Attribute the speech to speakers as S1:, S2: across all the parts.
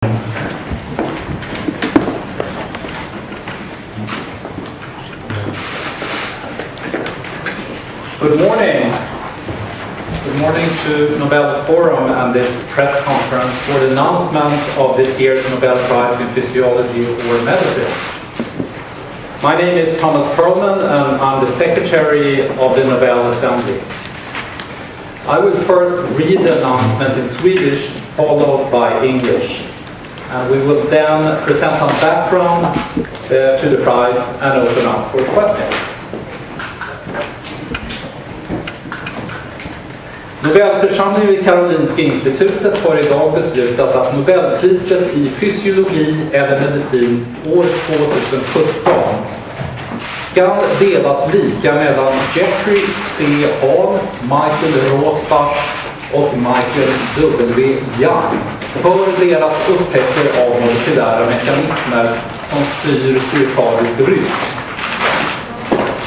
S1: Good morning. Good morning to Nobel Forum and this press conference for the announcement of this year's Nobel Prize in Physiology or Medicine. My name is Thomas Perlman and I'm the Secretary of the Nobel Assembly. I will first read the announcement in Swedish, followed by English. And we will then present some background to the prize and open up for questions. Nobelförsamlingen vid Karolinska institutet har idag beslutat att Nobelpriset i fysiologi eller medicin år 2017 ska delas lika mellan Jeffrey C. Hall, Michael Rosbach och Michael W. Young för deras upptäckter av molekylära mekanismer som styr cirkadisk rytm.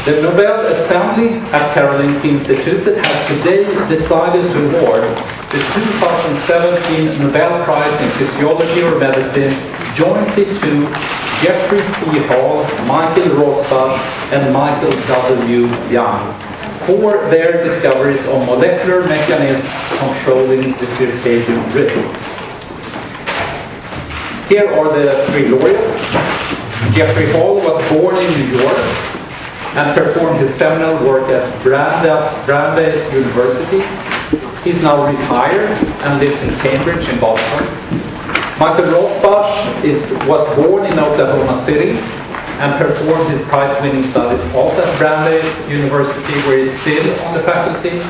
S1: The Nobel Assembly at Karolinska Institutet has today decided to award the 2017 Nobel Prize in Physiology or Medicine jointly to Jeffrey C. Hall, Michael Rosbach, and Michael W. Young for their discoveries on molecular mechanisms controlling the circadian rhythm. Here are the three laureates. Jeffrey Hall was born in New York and performed his seminal work at Brandeis University. He's now retired and lives in Cambridge in Boston. Michael Rosbach was born in Oklahoma City and performed his prize-winning studies also at Brandeis University, where he's still on the faculty.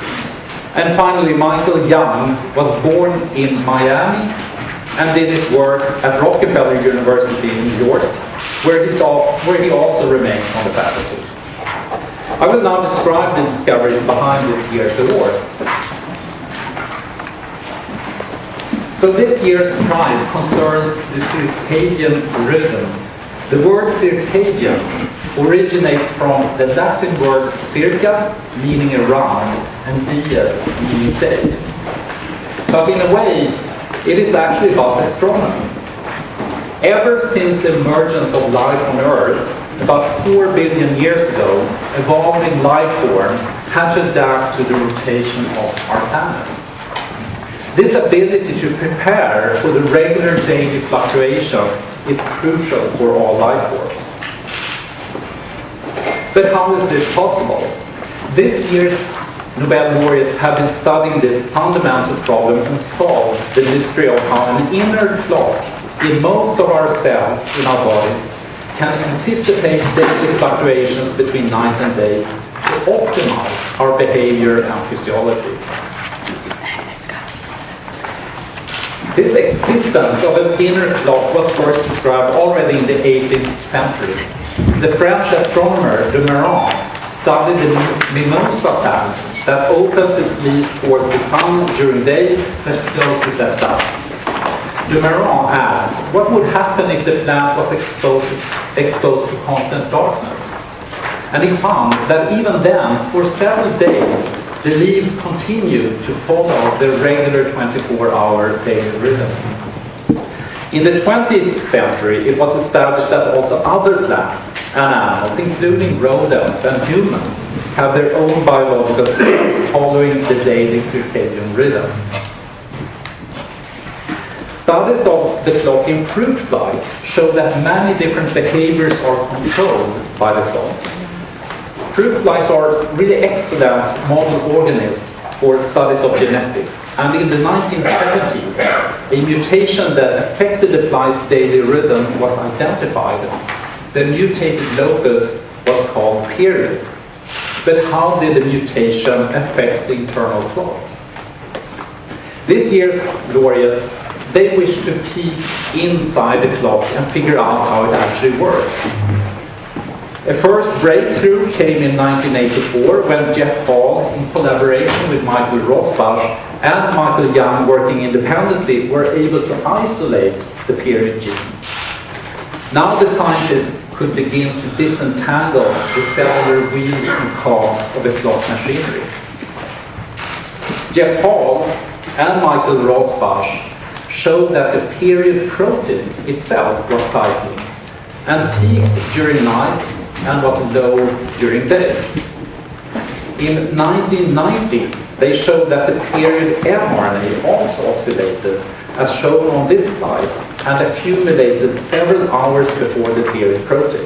S1: And finally, Michael Young was born in Miami and did his work at Rockefeller University in New York, where he also remains on the faculty. I will now describe the discoveries behind this year's award. So this year's prize concerns the circadian rhythm. The word circadian originates from the Latin word circa, meaning around, and dies, meaning day. But in a way, it is actually about astronomy. Ever since the emergence of life on Earth, about 4 billion years ago, evolving life forms had to adapt to the rotation of our planet. This ability to prepare for the regular daily fluctuations is crucial for all life forms. But how is this possible? This year's Nobel laureates have been studying this fundamental problem and solved the mystery of how an inner clock in most of our cells in our bodies can anticipate daily fluctuations between night and day to optimize our behavior and physiology. This existence of an inner clock was first described already in the 18th century. The French astronomer de Meuron studied the mimosa plant that opens its leaves towards the sun during day but closes at dusk. De Meuron asked what would happen if the plant was exposed to constant darkness. And he found that even then, for several days, the leaves continued to follow the regular 24-hour daily rhythm. In the 20th century, it was established that also other plants and animals, including rodents and humans, have their own biological clocks following the daily circadian rhythm. Studies of the clock in fruit flies show that many different behaviors are controlled by the clock. Fruit flies are really excellent model organisms for studies of genetics, and in the 1970s, a mutation that affected the fly's daily rhythm was identified. The mutated locus was called period. But how did the mutation affect the internal clock? This year's laureates, they wish to peek inside the clock and figure out how it actually works. A first breakthrough came in 1984 when Jeff Hall, in collaboration with Michael Rosbach and Michael Young working independently, were able to isolate the period gene. Now the scientists could begin to disentangle the cellular wheels and cogs of the clock machinery. Jeff Hall and Michael Rosbach showed that the period protein itself was cycling and peaked during night and was low during day. In 1990, they showed that the period mRNA also oscillated, as shown on this slide, and accumulated several hours before the period protein.